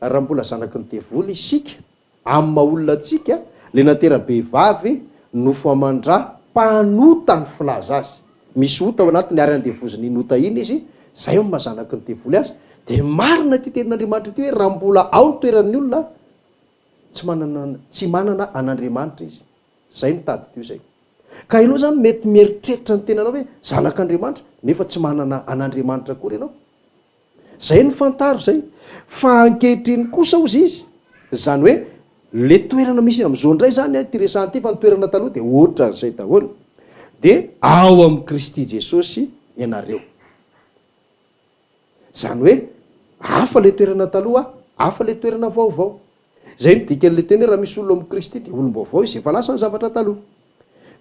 raha mbola zanaky ny devoly isika amin'ny maha-olona atsika le natera-behivavy nofo amandra mpanota ny filaza azy. Misy ota ao anaty ny ary andevoziny inota iny izy, zay ao mahazanaky ny devoly azy. De marina ty tenin'Andriamanitra ty hoe raha mbola ao ny toeran'ny olona tsy manana an'Andriamanitra izy. Zay ny tady tyo zay. Ka ianao zany mety mieritreritra ny tenanao hoe zanak'Andriamanitra nefa tsy manana an'Andriamanitra kory ianao. Zay ny fantaro zay. Fa ankehitriny kosa ozy izy, zany hoe le toerana misy am'izao ndray zany ty resahany ty fa ny toerana taloha de ohatran' zay daholo. De ao amin'ny Kristy Jesosy ianareo. Zany hoe hafa le toerana taloha, hafa le toerana vaovao. Zay ny dikan'le teny raha misy olona amin'ny Kristy de olom-baovao izy, efa lasa ny zavatra taloha.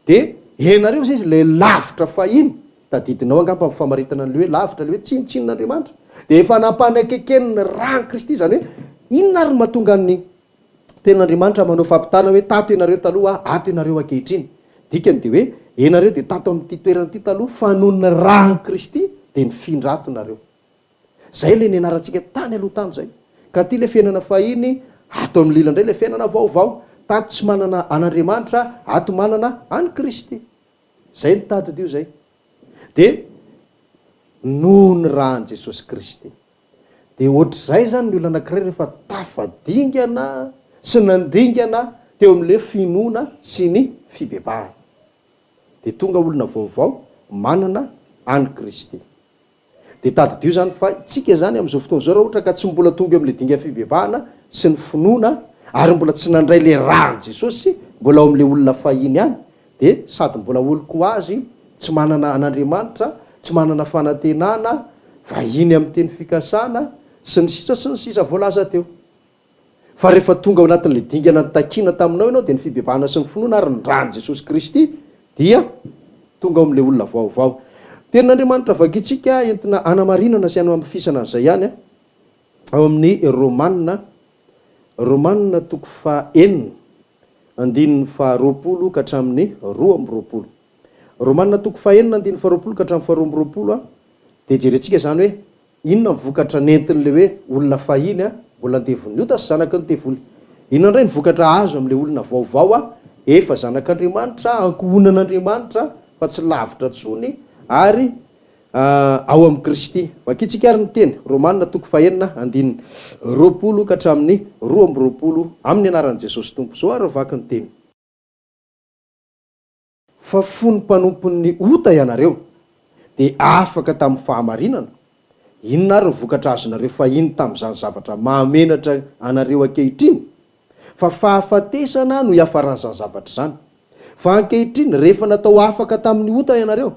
De ianareo zay izy le lavitra fahiny, tadidinao angamba amin'ny famaritana an'le hoe lavitra le hoe tsinotsinon'Andriamanitra. De efa nampanakekeny raha ny Kristy, zany hoe inona ary mahatonga ny ten'Andriamanitra manao fampitana hoe tato ianareo taloha, ato ianareo ankehitriny. Dikany de hoe ianareo de tato amin'ity toerana ty taloha fa noho ny raha ny Kristy de nifindrato nareo. Zay le nianarantsika tany aloha tany zay. Ka ty le fiainana fahiny, ato amin'ny lila indray le fiainana vaovao. Tato tsy manana an'Andriamanitra, ato manana any Kristy. Zay ny tady dio zay. De noho ny rahan'i Jesosy Kristy. De ohatr'izay zany ny olona anankiray rehefa tafadingana sy nandingana teo amin'le finoana sy ny fibebahana. De tonga olona vaovao manana any Kristy. De tady dio zany fa tsika zany am'izao fotoana zao raha ohatra ka tsy mbola tonga amin'le dinga fibebahana sy ny finoana ary mbola tsy nandray le rahan'i Jesosy, mbola ao amin'le olona fahiny any, de sady mbola oloko azy, tsy manana an'Andriamanitra, tsy manana fanantenana, vahiny amin'ny teny fikasana sy ny sisa voalaza teo. Fa rehefa tonga ao anatin'le dingana takina taminao ianao de ny fibebahana sy ny finoana ary ny rahan'i Jesosy Kristy dia tonga ao amin'le olona vaovao. Tenin'Andriamanitra vakitsika entina anamarinana sy anamafisana an'izay ihany ao amin'ny Romanina toko faha-enina andininy faha-roapolo ka hatramin'ny 2:20. Romanina toko faha-enina andininy faha-roapolo ka hatramin'ny faha-2:20 de jerentsika zany hoe inona mivokatra nentin'le hoe olona fahiny mbola andevon'ny ota sy zanaky ny devoly. Inona indray ny vokatra azo amin'le olona vaovao efa zanak'Andriamanitra, ankohonan'Andriamanitra fa tsy lavitra tsony ary ao amin'ny Kristy. Vakitsika ary ny teny Romanina toko faha-enina andininy 20 ka hatramin'ny 2:20 amin'ny anaran'i Jesosy Tompo. Zao ary vaky ny teny. Fa fony mpanompon'ny ota ianareo de afaka tamin'ny fahamarinana. Inona ary ny vokatra azonareo fahiny tamin'izany zavatra mahamenatra anareo ankehitriny? Fa fahafatesana no iafaran'izany zavatra zany. Fa ankehitriny rehefa natao afaka tamin'ny ota ianareo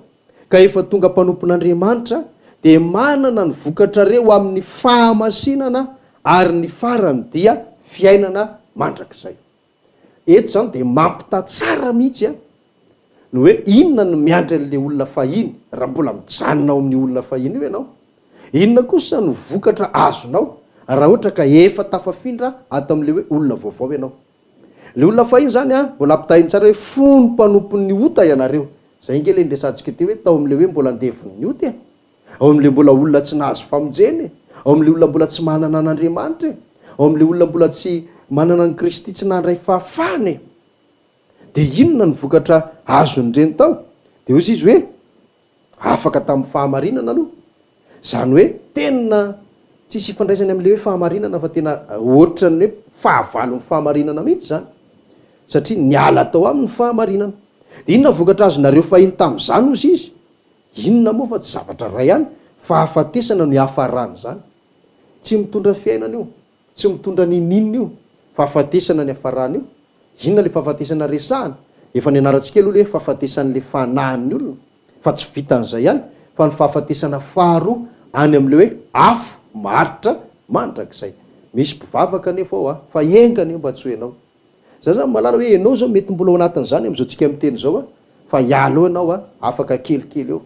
ka efa tonga mpanompon'Andriamanitra de manana ny vokatrareo amin'ny fahamasinana ary ny farany dia fiainana mandrakizay. Eto zany de mampitatsara mihitsy no hoe inona no miandry an'le olona fahiny raha mbola mijanona ao amin'ny olona fahiny io ianao. Inona kosa no vokatra azonao raha ohatra ka efa tafafindra ato amin'le hoe olona vaovao ianao. Le olona fahiny zany mbola ampitahiny tsara hoe fony mpanompon'ny ota ianareo. Zay nge le nresantsika teo hoe tao amin'le hoe mbola andevon'ny ota, ao amin'le mbola olona tsy nahazo famonjeny, ao amin'le olona mbola tsy manana an'Andriamanitra, ao amin'le olona mbola tsy manana ny Kristy tsy nandray fahafahany. De inona ny vokatra azon'ireny tao? De ozy izy hoe afaka tamin'ny fahamarinana aloha. Zany hoe tena tsisy ifandraisany amin'le hoe fahamarinana fa tena ohatran'ny hoe fahavalon'ny fahamarinana mihitsy zany. Satria niala tao amin'ny fahamarinana. De inona vokatra azonareo fahiny tamin'izany ozy izy? Inona moa fa tsy zavatra ray ihany, fahafatesana no iafarany zany. Tsy mitondra fiainana io, tsy mitondra ninina io, fahafatesana ny afarany io. Inona le fahafatesana resahana? Efa nianarantsika aloha le fahafatesan'le fanahin'ny olona, fa tsy vitan'izay ihany, fa ny fahafatesana faharoa any amin'le hoe afo maritra mandrakizay. Misy mpivavaka nefa ao fa engany io mba tsy ho ianao. Zay zany malala hoe ianao zao mety mbola ao anatin'izany am'izao tsika miteny zao fa ialo ianao afaka kelikely eo.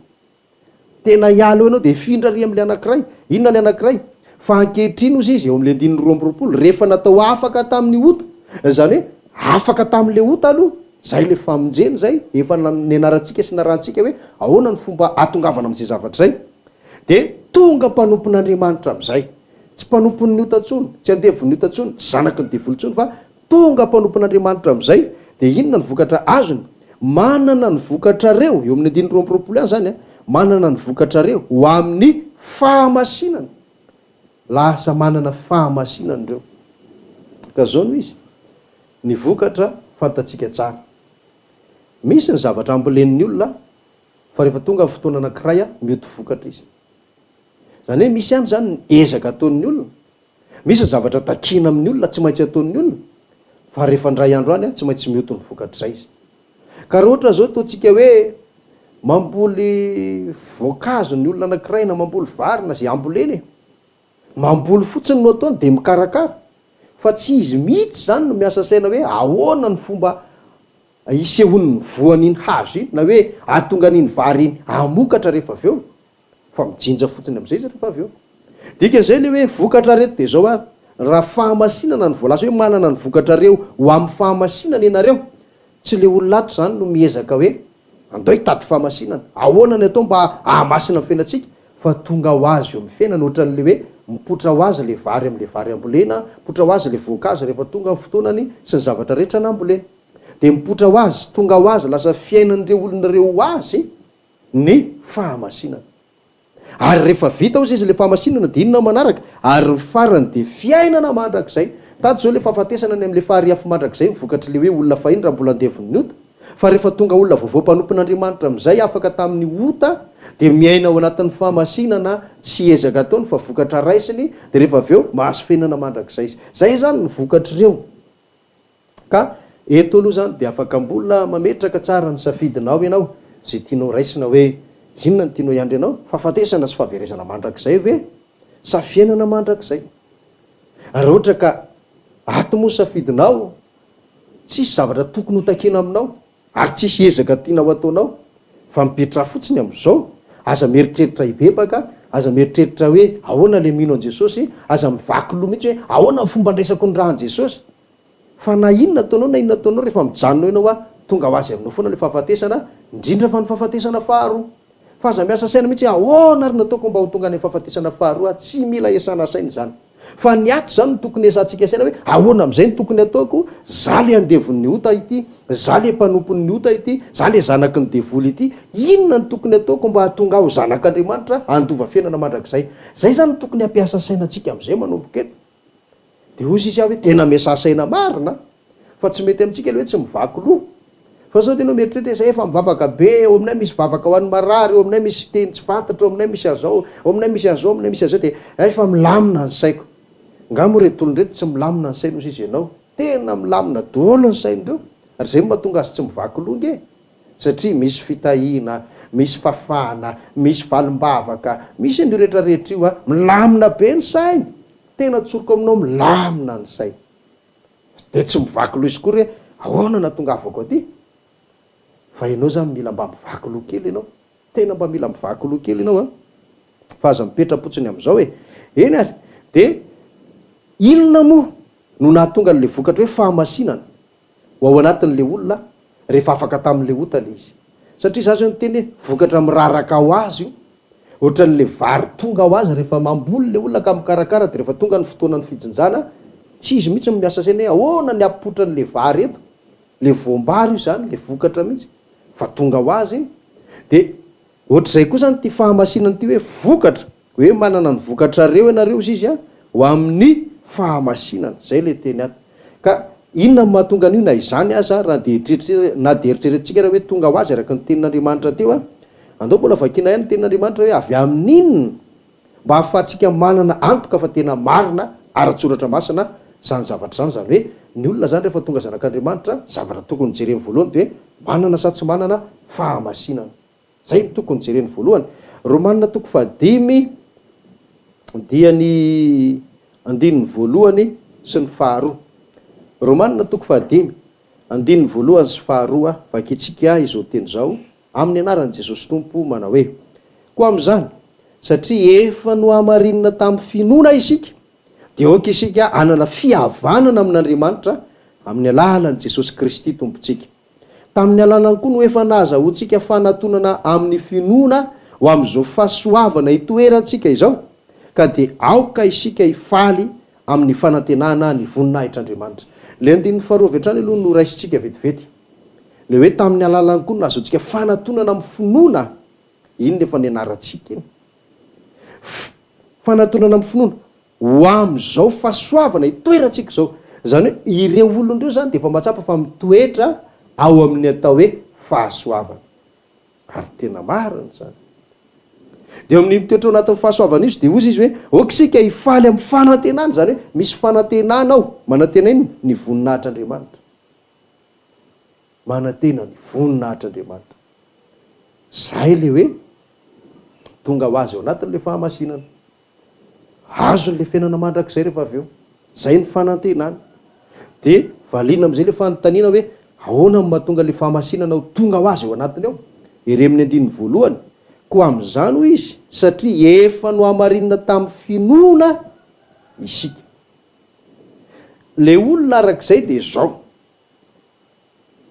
Tena ialo ianao de findra ry amin'le anankiray. Inona le anankiray? Fa ankehitriny ozy izy eo amin'le 2:20 rehefa natao afaka tamin'ny ota, zany hoe afaka tamin'le ota aloha, zay le famonjeny zay efa nianarantsika sy narantsika hoe ahoana ny fomba atongavana amin'izay zavatra zay. De tonga mpanompon'Andriamanitra amin'izay. tsy mpanompon'ny otatsony, tsy andevon'ny otatsony, tsy zanaky ny devolintsony, fa tonga mpanompon'Andriamanitra amin'izay. Dia inona ny vokatra azony? Manana ny vokatrareo eo amin'ny 120 any zany a, manana ny vokatrareo ho amin'ny fahamasinana. Lasa manana fahamasinana ireo. Ka zao no izy, ny vokatra fantatsika tsara. Misy ny zavatra ambolen'ny olona, fa rehefa tonga ny fotoana anankiray a, mety vokatra izy. Zany hoe misy ihany zany ny ezaka ataon'ny olona, misy ny zavatra takina amin'ny olona tsy maintsy ataon'ny olona, fa rehefa ndray andro any a tsy maintsy mety ny vokatra izay izy. Ka raha ohatra zao ataontsika hoe mamboly voankazo ny olona anankiray na mamboly vary na zay amboleny, mamboly fotsiny no ataony dia mikarakara, fa tsy izy mihitsy zany no miasa saina hoe ahoana ny fomba isehon'ny voan'iny hazo iny, na hoe ahatonga an'iny vary iny amokatra rehefa avy eo, fa mijinja fotsiny amin'izay izy rehefa avy eo. Dikan'izay le hoe vokatra reto dia zao ary, raha fahamasinana ny voalaza hoe manana ny vokatra reo ho amin'ny fahamasinana ianareo, tsy le olon'atra zany no miezaka hoe andao hitady fahamasinana, ahoana ny atao mba ahamasina ny fiainantsika, fa tonga ho azy eo amin'ny fiainana, ohatran'le hoe mipotra ho azy le vary amin'le vary ambolena, mipotra ho azy le voankazo rehefa tonga ny fotoanany sy ny zavatra rehetra nambolena. Dia mipotra ho azy, tonga ho azy, lasa fiainan'ireo olona reo ho azy ny fahamasinana. Ary rehefa vita ozy izy le fahamasinana dia inona manaraka? Ary ny farany dia fiainana mandrakizay. Tady zao le fahafatesana ny amin'le fahariafo mandrakizay vokatry le hoe olona fahiny raha mbola andevon'ny ota. Fa rehefa tonga olona vaovao mpanompon'Andriamanitra amin'izay afaka tamin'ny ota, dia miaina ao anatin'ny fahamasinana, tsy ezaka ataony fa vokatra raisiny, dia rehefa avy eo mahazo fiainana mandrakizay izy. Zay zany ny vokatr'ireo. Ka eto aloha zany dia afaka mbola mametraka tsara ny safidinao ianao, zay tianao raisina hoe inona ny tianao iandry anao, fahafatesana sy fahaverezana mandrakizay ve sa fiainana mandrakizay. Raha ohatra ka ato moa safidinao, tsisy zavatra tokony ho takena aminao, ary tsisy ezaka tianao ataonao, fa mipetra fotsiny amin'izao, aza mieritreritra hibebaka, aza mieritreritra hoe ahoana le mino an' Jesosy, aza mivaky loha mihitsy hoe ahoana ny fomba andraisako ny raha an' Jesosy. Fa na inona ataonao na inona ataonao rehefa mijanonao ianao a, tonga ho azy aminao foana le fahafatesana, indrindra fa ny fahafatesana faharoa. Fa aza miasa saina mihitsy ahoana ary nataoko mba ho tonga ny fahafatesana faharoa, tsy mila iasana saina zany. Fa ny ato zany no tokony esantsika saina hoe ahoana amin'izay ny tokony ataoko, za le andevon'ny ota ity, za le mpanompon'ny ota ity, za le zanaky ny devoly ity, inona ny tokony ataoko mba hahatonga aho zanak'Andriamanitra handova fiainana mandrakizay. Zay zany no tokony ampiasa sainantsika amin'izay manomboka eto. Dia hozy izy hoe tena miasa saina marina, fa tsy mety amintsika le hoe tsy mivaky loha. Fa zao tena mieritreritra zay efa mivavaka be, eo aminay misy vavaka ho an'ny marary, eo aminay misy teny tsy fantatra, eo aminay misy azao, eo aminay misy azao, eo aminay misy azao, dia efa milamina ny saiko. Ngamo reto olon-dreto tsy milamina ny sainy hozy izy ianao, tena milamina daholo ny sain'ireo, ary zay mahatonga azy tsy mivaky loha nge, satria misy fitahina, misy fafana, misy valim-bavaka, misy an'io rehetrarehetra io a, milamina be ny sainy, tena tsoroko aminao milamina ny sainy. Dia tsy mivaky loha izy koa hoe ahoana natongavako aty. Fa ianao zany mila mba mivaky loha kely ianao, tena mba mila mivaky loha kely ianao a. Fa aza mipetra-potsiny amin'izao hoe eny ary, dia inona moa no nahatonga n'le vokatra hoe fahamasinana ho ao anatin'le olona rehefa afaka tamin'le ota le izy. Satria za zao ny teny hoe vokatra miraraka ho azy io, ohatran'le vary tonga ho azy rehefa mamboly le olona ka mikarakara, dia rehefa tonga ny fotoanany fijinjana, tsy izy mihitsy miasa saina hoe ahoana ny ampotra n'le vary eto, le voambary io zany le vokatra mihitsy, fa tonga ho azy iny. Dia ohatr'izay koa zany ty fahamasinana ty hoe vokatra, hoe manana ny vokatra reo ianareo izy izy a ho amin'ny fahamasinana, zay le teny ato. Ka inona mahatonga an'io, na izany aza raha de na de eritreretintsika raha hoe tonga ho azy araka ny tenin'Andriamanitra teo a, andao mbola vakina ihany ny tenin'Andriamanitra hoe avy amin'inona mba ahafahantsika manana antoka fa tena marina ara-tsoratra masina zany zavatra zany. Zany hoe ny olona zany rehefa tonga zanak'Andriamanitra, zavatra tokony jereny voalohany dia manana sa tsy manana fahamasinana. Zay ny tokony jereny voalohany. Romanina toko 5 diany 9 voalohany sy ny faharoa. Romanina toko 5 9 voalohany sy faharoa, vakitsika izao teny zao amin'ny anaran'i Jesosy Tompo manao hoe: koa amin'izany, satria efa no hamarinina tamin'ny finoana isika, dia aoka isika hanana fihavanana amin'Andriamanitra amin'ny alalan'i Jesosy Kristy Tompontsika. Tamin'ny alalany koa no efa nahazahoantsika fanatonana amin'ny finoana ho amin'izao fahasoavana hitoerantsika izao, ka dia aoka isika hifaly amin'ny fanantenana ny voninahitr'Andriamanitra. Le andininy faharoa avy hatrany aloha no raisitsika vetivety. Le hoe tamin'ny alalany koa no azoantsika fanatonana amin'ny finoana. Iny nefa ny anarantsika iny. Fanatonana amin'ny finoana. Ho amin'izao fahasoavana hitoerantsika izao. Zany hoe ireo olon'ireo zany dia efa mahatsapa fa mitoetra ao amin'ny atao hoe fahasoavana. Ary tena marina zany. Dia amin'ny mitoetra ao anatin'ny fahasoavana izy dia hozy izy hoe okisika hifaly amin'ny fanantenana, zany hoe misy fanantenana ao. Manantena iny ny voninahitr'Andriamanitra. Manantena ny voninahitr'Andriamanitra. Zay le hoe tonga ho azy ao anatin'le fahamasinana. Azon'le fiainana mandrakizay rehefa avy eo. Zay ny fanantenana. Dia valiana amin'izay le fanontaniana hoe ahoana ny mahatonga le fahamasinana ho tonga ho azy ao anatiny ao. Ery amin'ny andininy voalohany, koa amin'izany hoy izy satria efa no hamarinina tamin'ny finoana isika. Le olona arak'izay dia zao.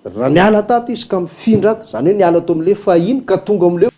Raha niala tato izy ka mifindra ato, zany hoe niala ato amin'le fahiny ka tonga amin'le